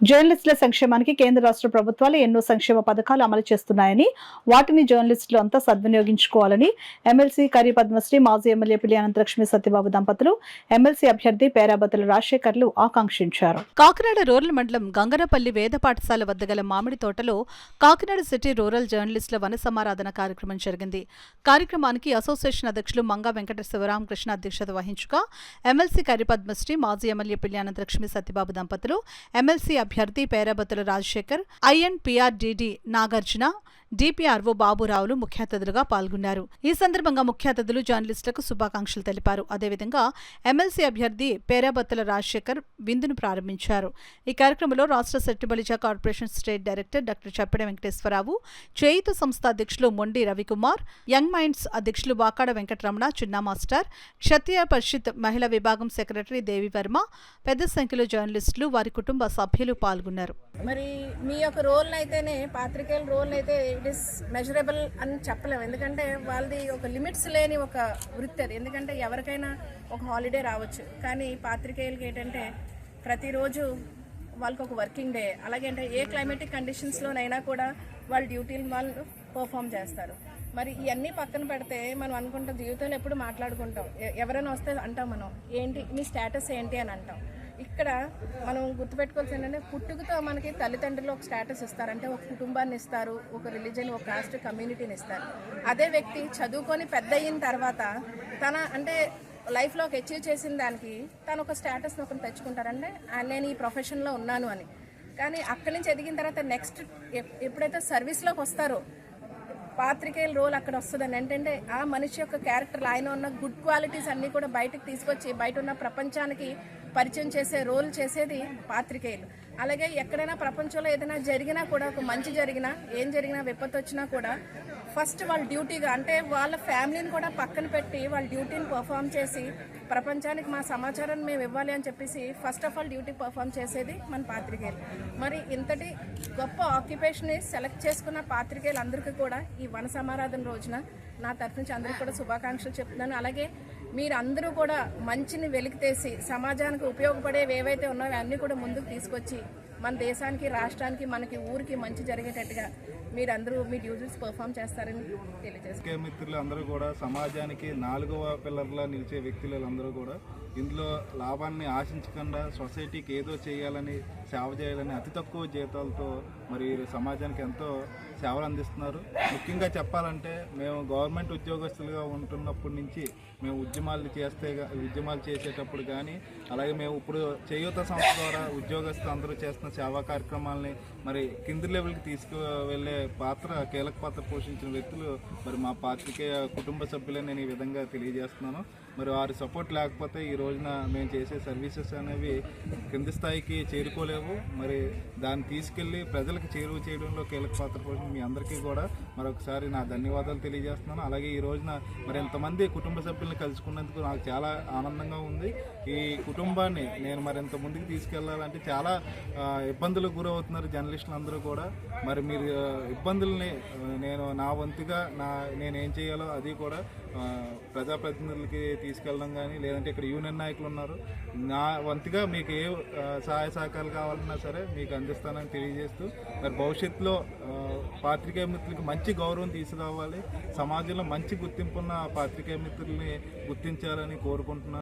జర్నలిస్టుల సంక్షేమానికి కేంద్ర రాష్ట్ర ప్రభుత్వాలు ఎన్నో సంక్షేమ పథకాలు అమలు చేస్తున్నాయని, వాటిని జర్నలిస్టులు అంతా సద్వినియోగించుకోవాలని ఎమ్మెల్సీ కరి పద్మశ్రీ, మాజీ ఎమ్మెల్యే పిల్లి అనంతలక్ష్మి సత్యబాబు దంపతులు, ఎమ్మెల్సీ అభ్యర్థి పేరాబత్తుల రాజశేఖర్లు ఆకాంక్షించారు. కాకినాడ రూరల్ మండలం గంగరపల్లి వేద పాఠశాల వద్ద గల మామిడి తోటలో కాకినాడ సిటీ రూరల్ జర్నలిస్టుల వన సమారాధన కార్యక్రమం జరిగింది. కార్యక్రమానికి అసోసియేషన్ అధ్యక్షులు మంగా వెంకట శివరామకృష్ణ అధ్యక్షత వహించగా, ఎమ్మెల్సీ కరి పద్మశ్రీ, మాజీ ఎమ్మెల్యే పిల్లి అనంతలక్ష్మి సత్యబాబు దంపతులు, ఎమ్మెల్సీ అభ్యర్థి పేరాబత్తుల రాజశేఖర్, ఐఎన్పిఆర్డిడి నాగార్జున, డిపిఆర్ఓ బాబురావులు ముఖ్య అతిథులుగా పాల్గొన్నారు. ఈ సందర్భంగా ముఖ్య అతిథులు జర్నలిస్టులకు శుభాకాంక్షలు తెలిపారు. అదేవిధంగా ఎమ్మెల్సీ అభ్యర్థి పేరాబత్తుల రాజశేఖర్ విందును ప్రారంభించారు. ఈ కార్యక్రమంలో రాష్ట్ర Settibalija corporation state director doctor Chappeda Venkateswararao, Cheyutha సంస్థ అధ్యక్షులు మొండి రవికుమార్, యంగ్ మైండ్స్ అధ్యక్షులు వాకాడ వెంకటరమణ, చిన్నా మాస్టర్, క్షత్రియ పరిషత్ మహిళా విభాగం సెక్రటరీ దేవివర్మ, పెద్ద సంఖ్యలో జర్నలిస్టులు, వారి కుటుంబ సభ్యులు పాల్గొన్నారు. మరి మీ యొక్క రోల్ అయితేనే, పాత్రికేయుల రోల్ అయితే ఇట్ ఈస్ మెజరబుల్ అని చెప్పలేము. ఎందుకంటే వాళ్ళది ఒక లిమిట్స్ లేని ఒక వృత్తి అది. ఎందుకంటే ఎవరికైనా ఒక హాలిడే రావచ్చు, కానీ పాత్రికేయులకి ఏంటంటే ప్రతిరోజు వాళ్ళకి ఒక వర్కింగ్ డే. అలాగే అంటే ఏ క్లైమేటిక్ కండిషన్స్లోనైనా కూడా వాళ్ళ డ్యూటీలు వాళ్ళు పర్ఫామ్ చేస్తారు. మరి ఇవన్నీ పక్కన పెడితే మనం అనుకుంటాం, జీవితంలో ఎప్పుడు మాట్లాడుకుంటాం, ఎవరైనా వస్తే అంటాం మనం, ఏంటి మీ స్టేటస్ ఏంటి అని అంటాం. ఇక్కడ మనం గుర్తుపెట్టుకోవాల్సి ఏంటంటే, పుట్టుకతో మనకి తల్లిదండ్రులు ఒక స్టేటస్ ఇస్తారు, అంటే ఒక కుటుంబాన్ని ఇస్తారు, ఒక రిలీజన్, ఒక కాస్ట్, కమ్యూనిటీని ఇస్తారు. అదే వ్యక్తి చదువుకొని పెద్ద అయిన తర్వాత తన అంటే లైఫ్లో ఒక అచీవ్ చేసిన దానికి తను ఒక స్టేటస్ని ఒకటి తెచ్చుకుంటారంటే నేను ఈ ప్రొఫెషన్లో ఉన్నాను అని. కానీ అక్కడి నుంచి ఎదిగిన తర్వాత నెక్స్ట్ ఎప్పుడైతే సర్వీస్లోకి వస్తారో పాత్రికేయుల రోల్ అక్కడ వస్తుందని. ఏంటంటే ఆ మనిషి యొక్క క్యారెక్టర్, ఆయన ఉన్న గుడ్ క్వాలిటీస్ అన్నీ కూడా బయటకు తీసుకొచ్చి బయట ఉన్న ప్రపంచానికి పరిచయం చేసే రోల్ చేసేది పాత్రికేయులు. అలాగే ఎక్కడైనా ప్రపంచంలో ఏదైనా జరిగినా కూడా, ఒక మంచి జరిగినా, ఏం జరిగినా, విపత్తు వచ్చినా కూడా ఫస్ట్ వాళ్ళ డ్యూటీగా, అంటే వాళ్ళ ఫ్యామిలీని కూడా పక్కన పెట్టి వాళ్ళ డ్యూటీని పర్ఫామ్ చేసి ప్రపంచానికి మా సమాచారాన్ని మేము ఇవ్వాలి అని చెప్పేసి first of all duty perform చేసేది మన పాత్రికేయులు. మరి ఇంతటి గొప్ప ఆక్యుపేషన్ని సెలెక్ట్ చేసుకున్న పాత్రికేయులు అందరికీ కూడా ఈ వన సమారాధన రోజున నా తరఫు నుంచి అందరికీ కూడా శుభాకాంక్షలు చెప్తున్నాను. అలాగే మీరందరూ కూడా మంచిని వెలికితేసి సమాజానికి ఉపయోగపడేవి ఏవైతే ఉన్నాయో అన్నీ కూడా ముందుకు తీసుకొచ్చి మన దేశానికి, రాష్ట్రానికి, మనకి ఊరికి మంచి జరిగేటట్టుగా మీరందరూ మీ డ్యూటీస్ పర్ఫామ్ చేస్తారని తెలియజేస్తారు. మిత్రులు అందరూ కూడా సమాజానికి 4వ పిల్లర్లా నిలిచే వ్యక్తులందరూ కూడా ఇందులో లాభాన్ని ఆశించకుండా సొసైటీకి ఏదో చేయాలని, సేవ చేయాలని అతి తక్కువ జీతాలతో మరి సమాజానికి ఎంతో సేవలు అందిస్తున్నారు. ముఖ్యంగా చెప్పాలంటే, మేము గవర్నమెంట్ ఉద్యోగస్తులుగా ఉంటున్నప్పటి నుంచి మేము ఉద్యమాలు చేసేటప్పుడు కానీ, అలాగే మేము ఇప్పుడు చేయూత సంస్థ ద్వారా ఉద్యోగస్తులు అందరూ చేస్తున్న సేవా కార్యక్రమాలని మరి కింది లెవెల్కి తీసుకువెళ్ళే కీలక పాత్ర పోషించిన వ్యక్తులు మరి మా పాత్రికేయ కుటుంబ సభ్యులని నేను ఈ విధంగా తెలియజేస్తున్నాను. మరి వారి సపోర్ట్ లేకపోతే ఈ రోజున మేము చేసే సర్వీసెస్ అనేవి కింది స్థాయికి చేరుకోలేవు. మరి దాన్ని తీసుకెళ్ళి ప్రజలకు చేరువ చేయడంలో కీలక పాత్ర పోషించిన మీ అందరికీ కూడా మరొకసారి నా ధన్యవాదాలు తెలియజేస్తున్నాను. అలాగే ఈ రోజున మరి ఎంతమంది కుటుంబ సభ్యులను కలుసుకున్నందుకు నాకు చాలా ఆనందంగా ఉంది. ఈ కుటుంబాన్ని నేను మరింత ముందుకు తీసుకెళ్లాలంటే చాలా ఇబ్బందులకు గురవుతున్నారు జర్నలిస్టులు అందరూ కూడా. మరి మీరు ఇబ్బందుల్ని నేను నా వంతుగా నేనేం చేయాలో అది కూడా ప్రజాప్రతినిధులకి తీసుకెళ్ళడం కానీ, లేదంటే ఇక్కడ యూనియన్ నాయకులు ఉన్నారు, నా వంతుగా మీకు ఏ సహాయ సహకారాలు కావాలన్నా సరే మీకు అందిస్తానని తెలియజేస్తూ, మరి భవిష్యత్తులో పాత్రికేయ మిత్రులకి మంచి గౌరవం తీసుకురావాలి, సమాజంలో మంచి గుర్తింపున్న పాత్రికేయ మిత్రుల్ని గుర్తించాలని కోరుకుంటున్నాను.